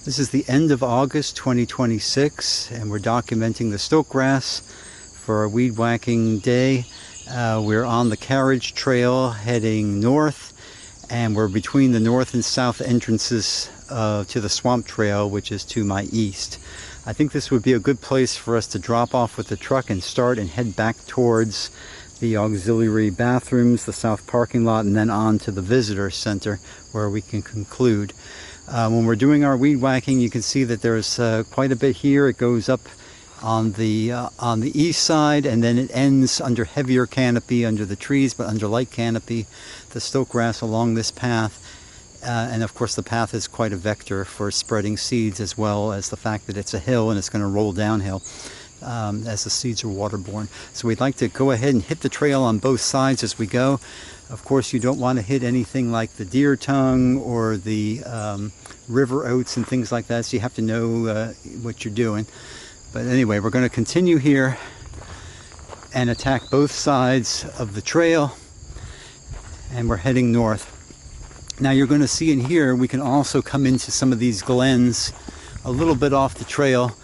This is the end of August 2026, and we're documenting the stiltgrass for our weed whacking day. We're on the carriage trail heading north, and we're between the north and south entrances to the swamp trail, which is to my east. I think this would be a good place for us to drop off with the truck and start and head back towards the auxiliary bathrooms, the south parking lot, and then on to the visitor center where we can conclude. When we're doing our weed whacking, you can see that there's quite a bit here. It goes up on the east side, and then it ends under heavier canopy under the trees, but under light canopy, the stiltgrass along this path. And of course the path is quite a vector for spreading seeds, as well as the fact that it's a hill and it's going to roll downhill as the seeds are waterborne. So we'd like to go ahead and hit the trail on both sides as we go. Of course, you don't want to hit anything like the deer tongue or the river oats and things like that, so you have to know what you're doing. But anyway, we're going to continue here and attack both sides of the trail, and we're heading north. Now you're going to see in here we can also come into some of these glens a little bit off the trail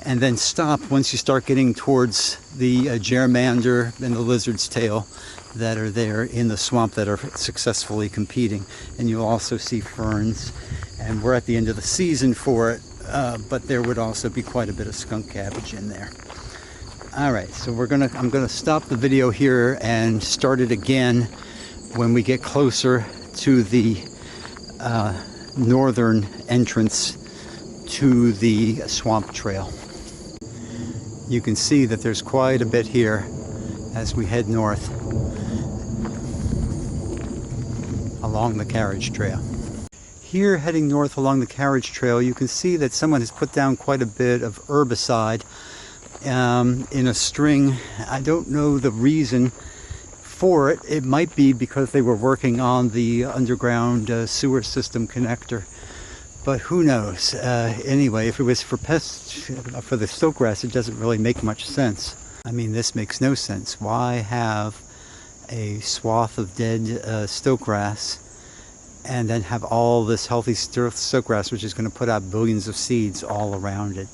and then stop once you start getting towards the germander and the lizard's tail that are there in the swamp that are successfully competing. And you'll also see ferns, and we're at the end of the season for it, but there would also be quite a bit of skunk cabbage in there. All right, so I'm gonna stop the video here and start it again when we get closer to the northern entrance to the swamp trail. You can see that there's quite a bit here as we head north along the carriage trail. Here, heading north along the carriage trail, you can see that someone has put down quite a bit of herbicide in a string. I don't know the reason for it. It might be because they were working on the underground sewer system connector, but who knows. Anyway, if it was for pests, for the stiltgrass, it doesn't really make much sense. I mean, this makes no sense. Why have a swath of dead stiltgrass and then have all this healthy stiltgrass, which is going to put out billions of seeds all around it?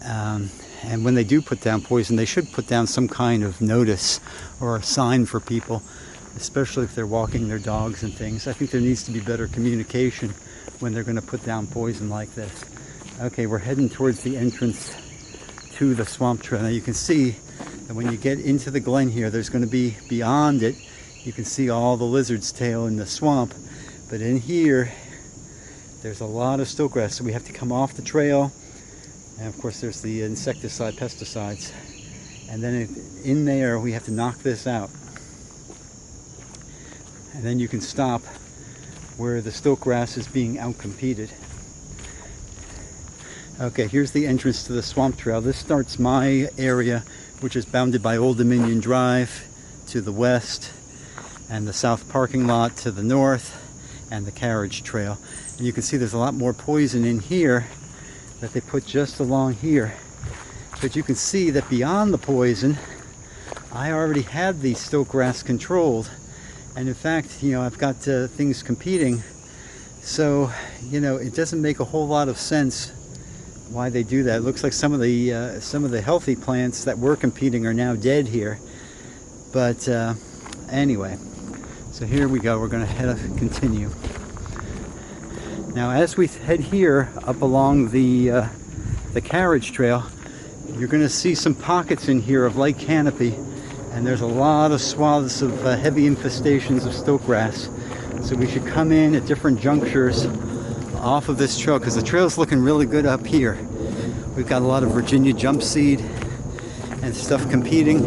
And when they do put down poison, they should put down some kind of notice or a sign for people, especially if they're walking their dogs and things. I think there needs to be better communication when they're going to put down poison like this. Okay, we're heading towards the entrance to the swamp trail. Now you can see that when you get into the glen here, there's going to be beyond it, you can see all the lizard's tail in the swamp. But in here, there's a lot of stiltgrass, so we have to come off the trail. And of course there's the insecticide, pesticides. And then in there, we have to knock this out. And then you can stop where the stiltgrass is being outcompeted. Okay, here's the entrance to the swamp trail. This starts my area, which is bounded by Old Dominion Drive to the west, and the south parking lot to the north, and the carriage trail. And you can see there's a lot more poison in here that they put just along here. But you can see that beyond the poison, I already had the stiltgrass controlled. And in fact, you know, I've got things competing. So, you know, it doesn't make a whole lot of sense why they do that. It looks like some of the healthy plants that were competing are now dead here. But anyway, so here we go. We're going to continue. Now, as we head here up along the carriage trail, you're going to see some pockets in here of light canopy, and there's a lot of swaths of heavy infestations of stiltgrass. So we should come in at different junctures off of this trail, because the trail's looking really good up here. We've got a lot of Virginia jump seed and stuff competing,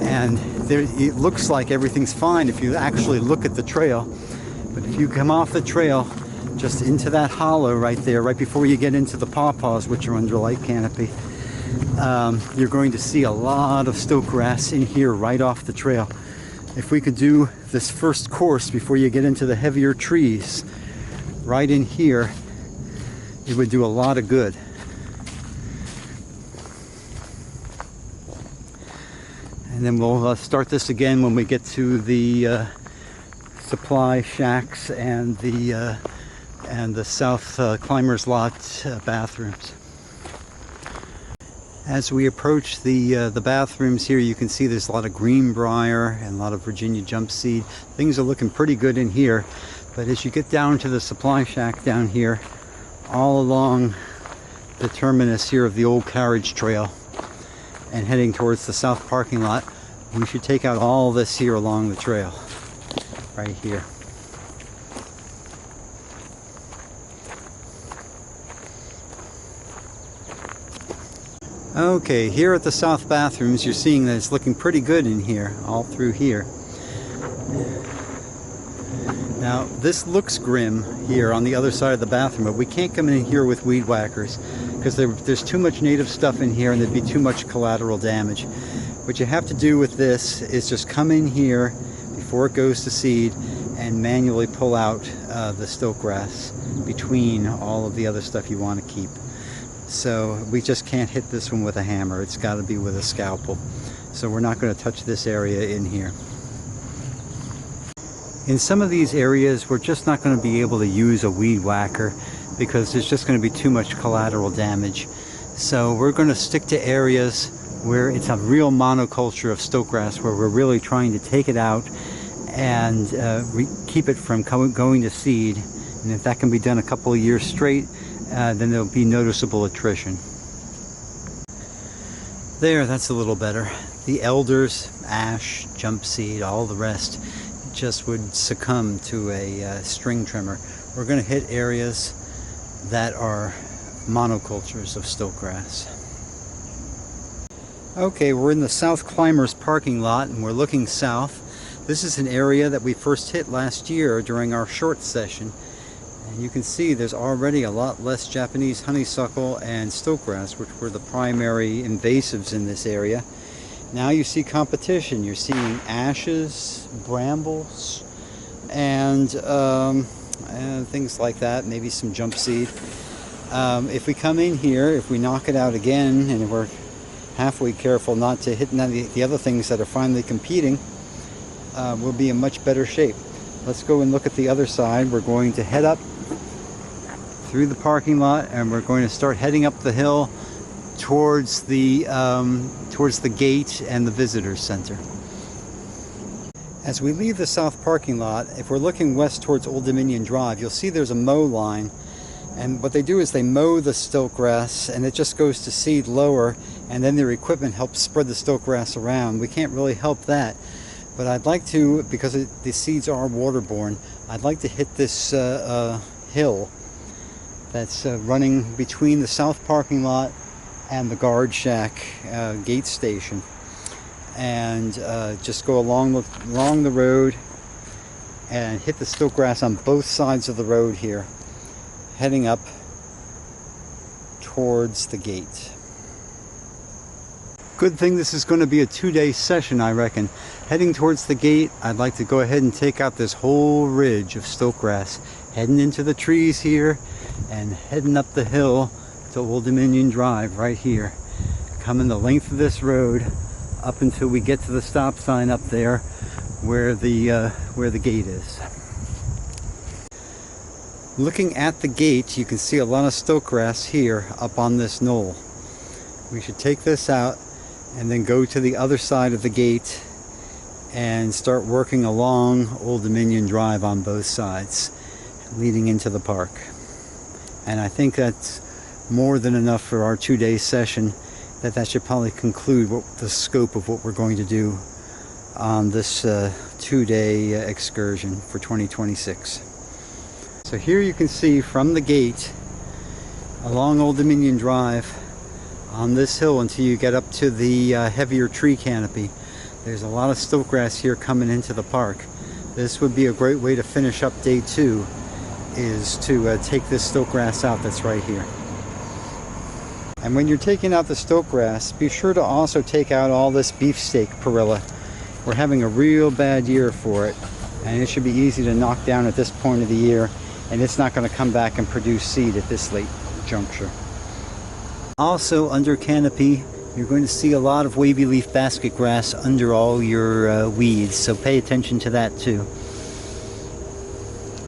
and it looks like everything's fine if you actually look at the trail. But if you come off the trail just into that hollow right there, right before you get into the pawpaws, which are under light canopy, you're going to see a lot of stiltgrass in here right off the trail. If we could do this first course before you get into the heavier trees right in here, it would do a lot of good. And then we'll start this again when we get to the supply shacks and the and the south climbers lot bathrooms. As we approach the bathrooms here, you can see there's a lot of greenbrier and a lot of Virginia jump seed. Things are looking pretty good in here, but as you get down to the supply shack down here, all along the terminus here of the old carriage trail and heading towards the south parking lot, we should take out all this here along the trail, right here. Okay, here at the south bathrooms, you're seeing that it's looking pretty good in here, all through here. Now, this looks grim here on the other side of the bathroom, but we can't come in here with weed whackers because there's too much native stuff in here and there'd be too much collateral damage. What you have to do with this is just come in here before it goes to seed and manually pull out the stiltgrass between all of the other stuff you want to keep. So we just can't hit this one with a hammer. It's got to be with a scalpel. So we're not going to touch this area in here. In some of these areas, we're just not going to be able to use a weed whacker because there's just going to be too much collateral damage. So we're going to stick to areas where it's a real monoculture of stiltgrass, where we're really trying to take it out and keep it from going to seed. And if that can be done a couple of years straight, then there'll be noticeable attrition. There, that's a little better. The elders, ash, jump seed, all the rest just would succumb to a string trimmer. We're going to hit areas that are monocultures of stiltgrass. Okay, we're in the South Climbers parking lot and we're looking south. This is an area that we first hit last year during our short session. And you can see there's already a lot less Japanese honeysuckle and stiltgrass, which were the primary invasives in this area. Now you see competition. You're seeing ashes, brambles, and things like that, maybe some jump seed. If we come in here, if we knock it out again, and we're halfway careful not to hit none of the other things that are finally competing, we'll be in much better shape. Let's go and look at the other side. We're going to head up through the parking lot and we're going to start heading up the hill towards the gate and the visitor center. As we leave the south parking lot, if we're looking west towards Old Dominion Drive, you'll see there's a mow line, and what they do is they mow the stiltgrass and it just goes to seed lower, and then their equipment helps spread the stiltgrass around. We can't really help that, but I'd like to, because the seeds are waterborne, I'd like to hit this hill that's running between the south parking lot and the guard shack gate station, and just go along the road and hit the stiltgrass on both sides of the road here, heading up towards the gate. Good thing this is going to be a 2-day session, I reckon. Heading towards the gate, I'd like to go ahead and take out this whole ridge of stiltgrass, heading into the trees here and heading up the hill to Old Dominion Drive right here, coming the length of this road up until we get to the stop sign up there where the gate is. Looking at the gate, you can see a lot of stiltgrass here up on this knoll. We should take this out and then go to the other side of the gate and start working along Old Dominion Drive on both sides, leading into the park. And I think that's more than enough for our 2-day session. That should probably conclude the scope of what we're going to do on this 2-day excursion for 2026. So here you can see from the gate along Old Dominion Drive on this hill until you get up to the heavier tree canopy. There's a lot of stiltgrass here coming into the park. This would be a great way to finish up day 2, is to take this stiltgrass out that's right here. And when you're taking out the stiltgrass, be sure to also take out all this beefsteak perilla. We're having a real bad year for it, and it should be easy to knock down at this point of the year, and it's not going to come back and produce seed at this late juncture. Also under canopy, you're going to see a lot of wavy leaf basket grass under all your weeds, so pay attention to that too.